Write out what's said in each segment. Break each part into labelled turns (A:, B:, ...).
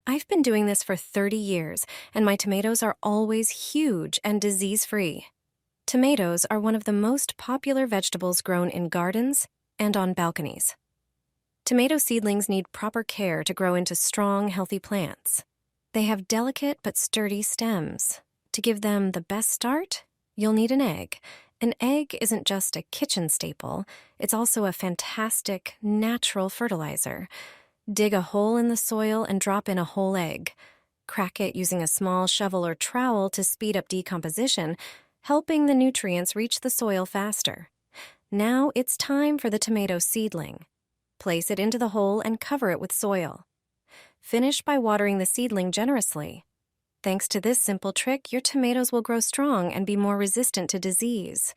A: I've been doing this for 30 years, and my tomatoes are always huge and disease-free. Tomatoes are one of the most popular vegetables grown in gardens and on balconies. Tomato seedlings need proper care to grow into strong, healthy plants. They have delicate but sturdy stems. To give them the best start, you'll need an egg. An egg isn't just a kitchen staple, it's also a fantastic, natural fertilizer. Dig a hole in the soil and drop in a whole egg. Crack it using a small shovel or trowel to speed up decomposition, helping the nutrients reach the soil faster. Now it's time for the tomato seedling. Place it into the hole and cover it with soil. Finish by watering the seedling generously. Thanks to this simple trick, your tomatoes will grow strong and be more resistant to disease.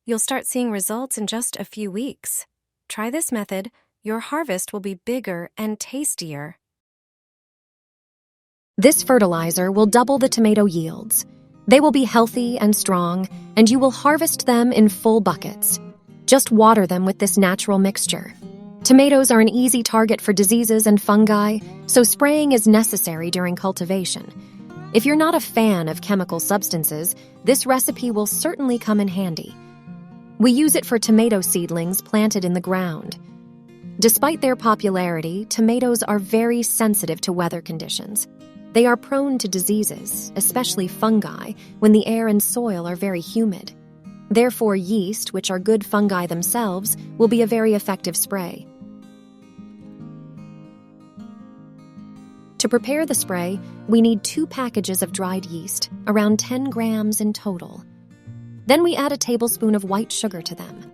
A: You'll start seeing results in just a few weeks. Try this method. Your harvest will be bigger and tastier.
B: This fertilizer will double the tomato yields. They will be healthy and strong, and you will harvest them in full buckets. Just water them with this natural mixture. Tomatoes are an easy target for diseases and fungi, so spraying is necessary during cultivation. If you're not a fan of chemical substances, this recipe will certainly come in handy. We use it for tomato seedlings planted in the ground. Despite their popularity, tomatoes are very sensitive to weather conditions. They are prone to diseases, especially fungi, when the air and soil are very humid. Therefore, yeast, which are good fungi themselves, will be a very effective spray. To prepare the spray, we need 2 packages of dried yeast, around 10 grams in total. Then we add a tablespoon of white sugar to them.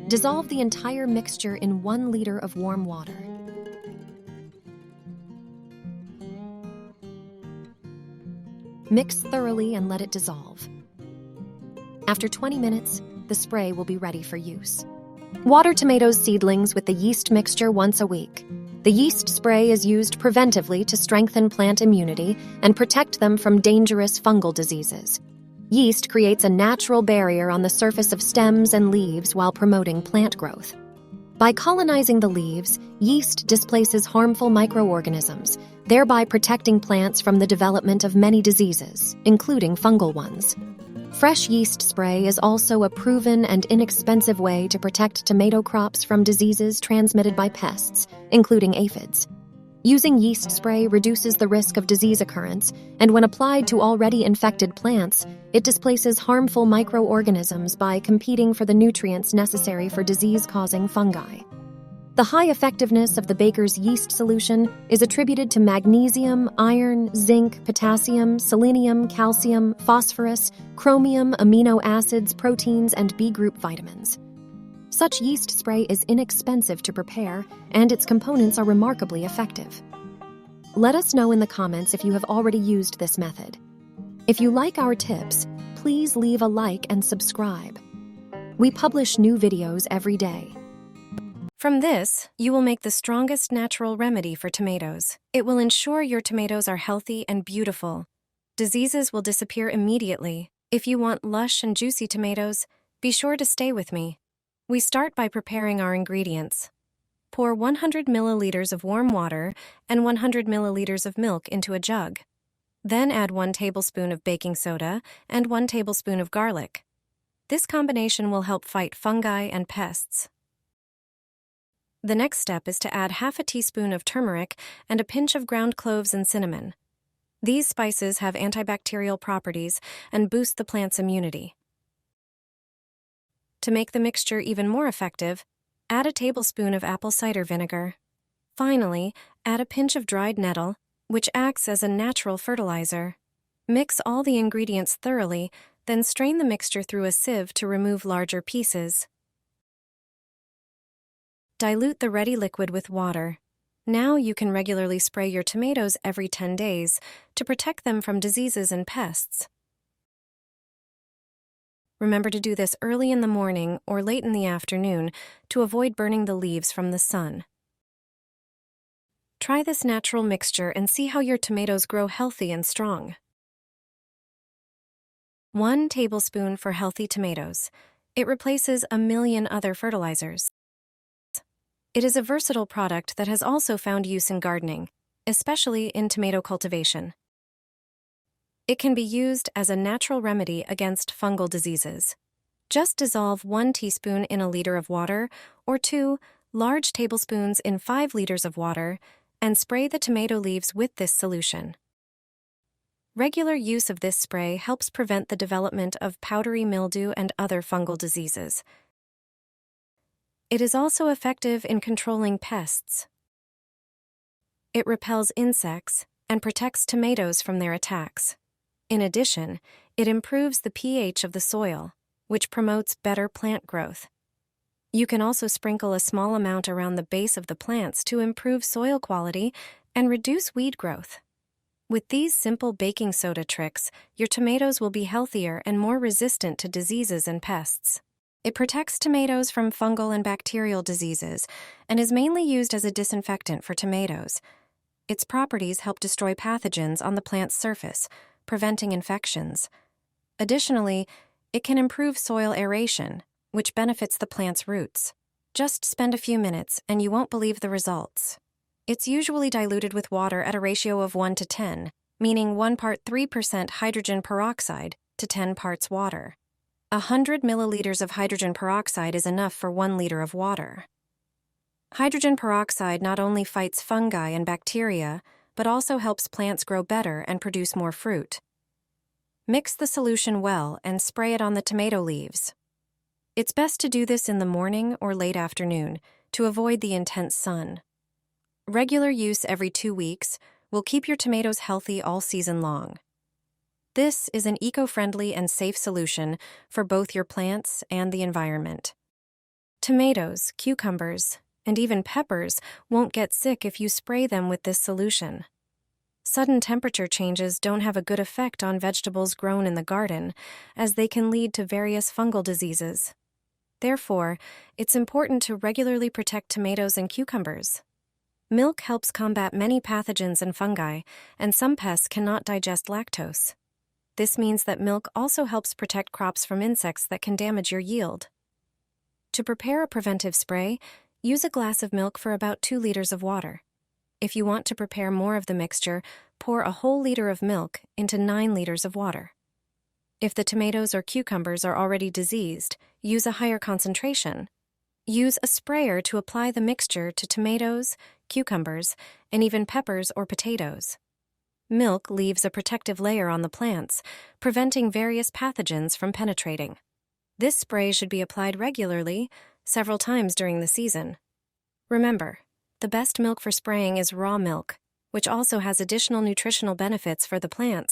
B: Dissolve the entire mixture in 1 liter of warm water. Mix thoroughly and let it dissolve. After 20 minutes, the spray will be ready for use. Water tomatoes seedlings with the yeast mixture once a week. The yeast spray is used preventively to strengthen plant immunity and protect them from dangerous fungal diseases. Yeast creates a natural barrier on the surface of stems and leaves while promoting plant growth. By colonizing the leaves, yeast displaces harmful microorganisms, thereby protecting plants from the development of many diseases, including fungal ones. Fresh yeast spray is also a proven and inexpensive way to protect tomato crops from diseases transmitted by pests, including aphids. Using yeast spray reduces the risk of disease occurrence, and when applied to already infected plants, it displaces harmful microorganisms by competing for the nutrients necessary for disease-causing fungi. The high effectiveness of the baker's yeast solution is attributed to magnesium, iron, zinc, potassium, selenium, calcium, phosphorus, chromium, amino acids, proteins, and B group vitamins. Such yeast spray is inexpensive to prepare, and its components are remarkably effective. Let us know in the comments if you have already used this method. If you like our tips, please leave a like and subscribe. We publish new videos every day.
A: From this, you will make the strongest natural remedy for tomatoes. It will ensure your tomatoes are healthy and beautiful. Diseases will disappear immediately. If you want lush and juicy tomatoes, be sure to stay with me. We start by preparing our ingredients. Pour 100 milliliters of warm water and 100 milliliters of milk into a jug. Then add 1 tablespoon of baking soda and 1 tablespoon of garlic. This combination will help fight fungi and pests. The next step is to add half a teaspoon of turmeric and a pinch of ground cloves and cinnamon. These spices have antibacterial properties and boost the plant's immunity. To make the mixture even more effective, add a tablespoon of apple cider vinegar. Finally, add a pinch of dried nettle, which acts as a natural fertilizer. Mix all the ingredients thoroughly, then strain the mixture through a sieve to remove larger pieces. Dilute the ready liquid with water. Now you can regularly spray your tomatoes every 10 days to protect them from diseases and pests. Remember to do this early in the morning or late in the afternoon to avoid burning the leaves from the sun. Try this natural mixture and see how your tomatoes grow healthy and strong. 1 tablespoon for healthy tomatoes. It replaces a million other fertilizers. It is a versatile product that has also found use in gardening. especially in tomato cultivation. It can be used as a natural remedy against fungal diseases. Just dissolve 1 teaspoon in a liter of water or 2 large tablespoons in 5 liters of water and spray the tomato leaves with this solution. Regular use of this spray helps prevent the development of powdery mildew and other fungal diseases. It is also effective in controlling pests. It repels insects and protects tomatoes from their attacks. In addition, it improves the pH of the soil, which promotes better plant growth. You can also sprinkle a small amount around the base of the plants to improve soil quality and reduce weed growth. With these simple baking soda tricks, your tomatoes will be healthier and more resistant to diseases and pests. It protects tomatoes from fungal and bacterial diseases and is mainly used as a disinfectant for tomatoes. Its properties help destroy pathogens on the plant's surface, preventing infections. Additionally, it can improve soil aeration, which benefits the plant's roots. Just spend a few minutes and you won't believe the results. It's usually diluted with water at a ratio of 1 to 10, meaning 1 part 3% hydrogen peroxide to 10 parts water. 100 milliliters of hydrogen peroxide is enough for 1 liter of water. Hydrogen peroxide not only fights fungi and bacteria, but also helps plants grow better and produce more fruit. Mix the solution well and spray it on the tomato leaves. It's best to do this in the morning or late afternoon to avoid the intense sun. Regular use every 2 weeks will keep your tomatoes healthy all season long. This is an eco-friendly and safe solution for both your plants and the environment. Tomatoes, cucumbers, and even peppers won't get sick if you spray them with this solution. Sudden temperature changes don't have a good effect on vegetables grown in the garden, as they can lead to various fungal diseases. Therefore, it's important to regularly protect tomatoes and cucumbers. Milk helps combat many pathogens and fungi, and some pests cannot digest lactose. This means that milk also helps protect crops from insects that can damage your yield. To prepare a preventive spray, use a glass of milk for about 2 liters of water. If you want to prepare more of the mixture, pour a whole liter of milk into 9 liters of water. If the tomatoes or cucumbers are already diseased, use a higher concentration. Use a sprayer to apply the mixture to tomatoes, cucumbers, and even peppers or potatoes. Milk leaves a protective layer on the plants, preventing various pathogens from penetrating. This spray should be applied regularly, several times during the season. Remember, the best milk for spraying is raw milk, which also has additional nutritional benefits for the plants.